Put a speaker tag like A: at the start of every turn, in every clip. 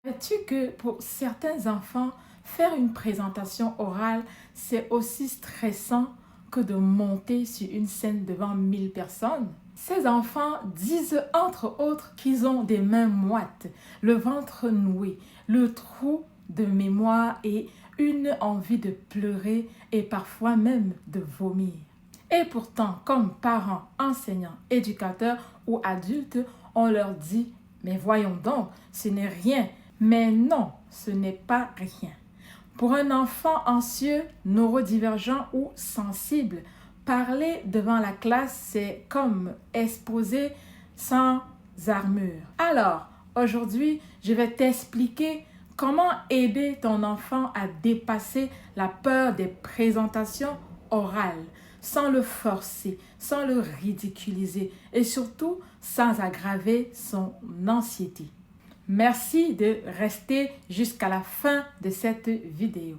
A: Sais-tu que pour certains enfants, faire une présentation orale, c'est aussi stressant que de monter sur une scène devant 1000 personnes? Ces enfants disent entre autres qu'ils ont des mains moites, le ventre noué, le trou de mémoire et une envie de pleurer et parfois même de vomir. Et pourtant, comme parents, enseignants, éducateurs ou adultes, on leur dit: mais voyons donc, ce n'est rien. Mais non, ce n'est pas rien. Pour un enfant anxieux, neurodivergent ou sensible, parler devant la classe, c'est comme exposer sans armure. Alors, aujourd'hui, je vais t'expliquer comment aider ton enfant à dépasser la peur des présentations orales, sans le forcer, sans le ridiculiser et surtout sans aggraver son anxiété. Merci de rester jusqu'à la fin de cette vidéo.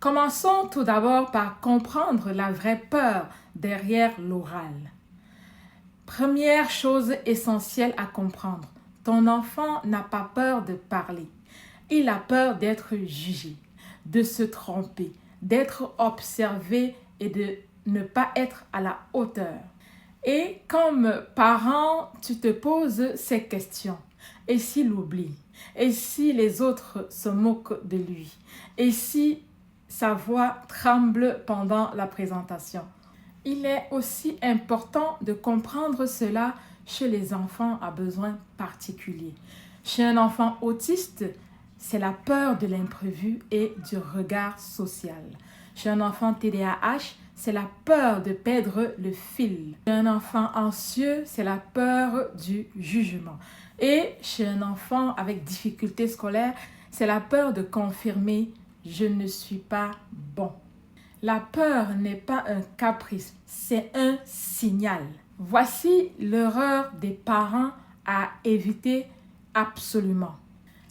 A: Commençons tout d'abord par comprendre la vraie peur derrière l'oral. Première chose essentielle à comprendre, ton enfant n'a pas peur de parler. Il a peur d'être jugé, de se tromper, d'être observé et de ne pas être à la hauteur. Et comme parent, tu te poses ces questions. Et s'il oublie? Et si les autres se moquent de lui? Et si sa voix tremble pendant la présentation? Il est aussi important de comprendre cela chez les enfants à besoins particuliers. Chez un enfant autiste, c'est la peur de l'imprévu et du regard social. Chez un enfant TDAH, c'est la peur de perdre le fil. Chez un enfant anxieux, c'est la peur du jugement. Et chez un enfant avec difficulté scolaire, c'est la peur de confirmer « je ne suis pas bon ». La peur n'est pas un caprice, c'est un signal. Voici l'erreur des parents à éviter absolument.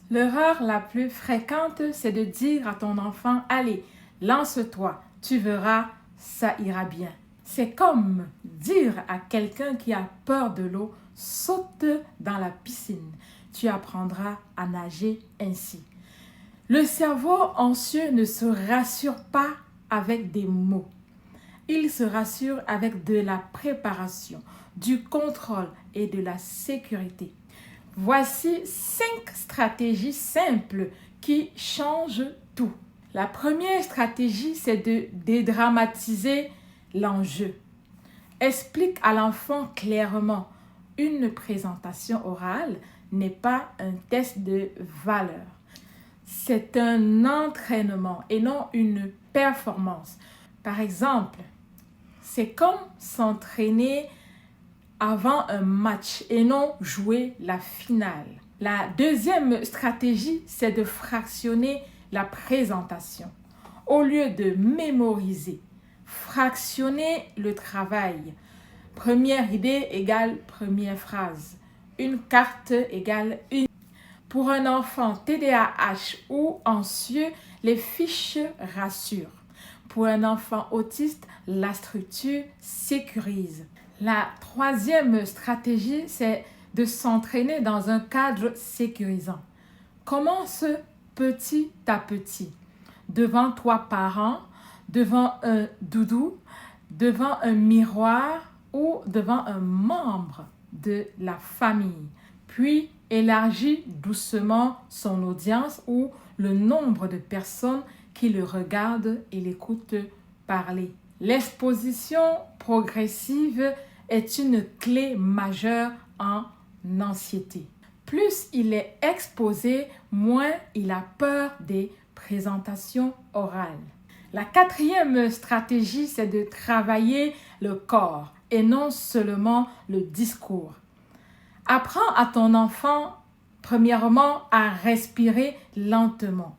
A: L'erreur la plus fréquente, c'est de dire à ton enfant « allez, lance-toi, tu verras, ça ira bien ». C'est comme dire à quelqu'un qui a peur de l'eau « saute dans la piscine, tu apprendras à nager ainsi ». Le cerveau anxieux ne se rassure pas avec des mots. Il se rassure avec de la préparation, du contrôle et de la sécurité. Voici 5 stratégies simples qui changent tout. La première stratégie, c'est de dédramatiser l'enjeu. Explique à l'enfant clairement, une présentation orale n'est pas un test de valeur. C'est un entraînement et non une performance. Par exemple, c'est comme s'entraîner avant un match et non jouer la finale. La deuxième stratégie, c'est de fractionner la présentation. Au lieu de mémoriser, fractionner le travail. Première idée égale première phrase. Une carte égale une. Pour un enfant TDAH ou anxieux, les fiches rassurent. Pour un enfant autiste, la structure sécurise. La troisième stratégie, c'est de s'entraîner dans un cadre sécurisant. Commence petit à petit, devant toi parent, devant un doudou, devant un miroir ou devant un membre de la famille. Puis, élargit doucement son audience ou le nombre de personnes qui le regardent et l'écoutent parler. L'exposition progressive est une clé majeure en anxiété. Plus il est exposé, moins il a peur des présentations orales. La quatrième stratégie, c'est de travailler le corps et non seulement le discours. Apprends à ton enfant, premièrement, à respirer lentement.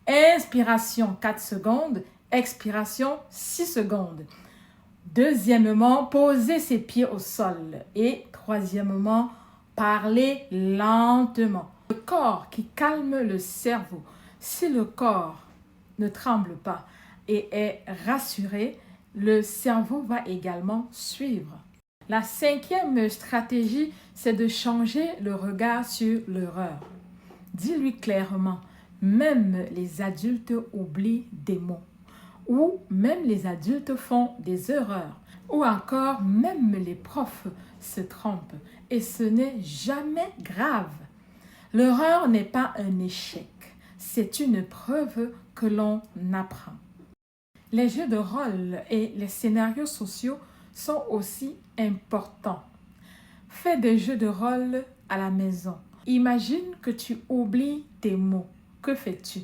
A: Inspiration 4 secondes, expiration 6 secondes. Deuxièmement, poser ses pieds au sol. Et troisièmement, parler lentement. Le corps qui calme le cerveau. Si le corps ne tremble pas et est rassuré, le cerveau va également suivre. La cinquième stratégie, c'est de changer le regard sur l'erreur. Dis-lui clairement, même les adultes oublient des mots. Ou même les adultes font des erreurs. Ou encore, même les profs se trompent. Et ce n'est jamais grave. L'erreur n'est pas un échec. C'est une preuve que l'on apprend. Les jeux de rôle et les scénarios sociaux sont aussi importants. Fais des jeux de rôle à la maison. Imagine que tu oublies tes mots. Que fais-tu?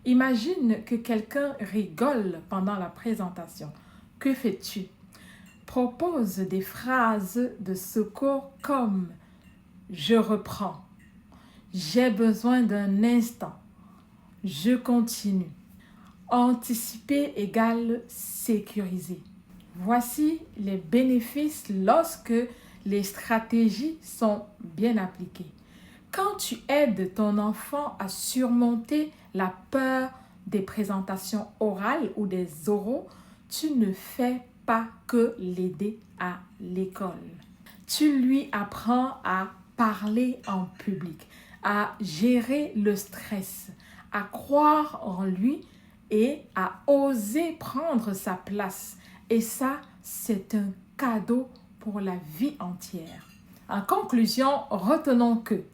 A: Imagine que quelqu'un rigole pendant la présentation. Que fais-tu? Propose des phrases de secours comme « Je reprends »,« J'ai besoin d'un instant »,« Je continue ». Anticiper égale sécuriser. Voici les bénéfices lorsque les stratégies sont bien appliquées. Quand tu aides ton enfant à surmonter la peur des présentations orales ou des oraux, tu ne fais pas que l'aider à l'école. Tu lui apprends à parler en public, à gérer le stress, à croire en lui et à oser prendre sa place. Et ça, c'est un cadeau pour la vie entière. En conclusion, retenons que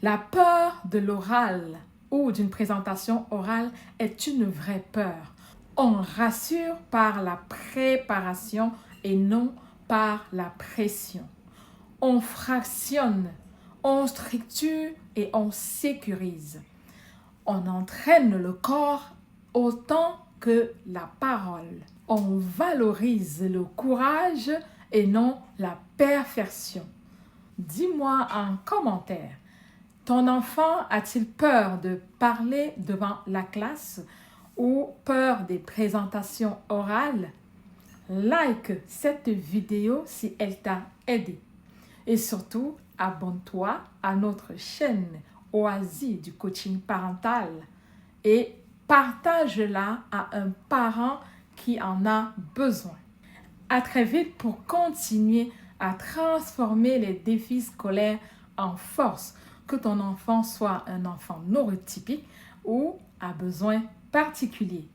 A: la peur de l'oral ou d'une présentation orale est une vraie peur. On rassure par la préparation et non par la pression. On fractionne, on structure et on sécurise. On entraîne le corps autant que la parole. On valorise le courage et non la perfection. Dis-moi en commentaire, ton enfant a-t-il peur de parler devant la classe ou peur des présentations orales? Like cette vidéo si elle t'a aidé. Et surtout, abonne-toi à notre chaîne Oasis du coaching parental et partage-la à un parent qui en a besoin. À très vite pour continuer à transformer les défis scolaires en force, que ton enfant soit un enfant neurotypique ou à besoin particulier.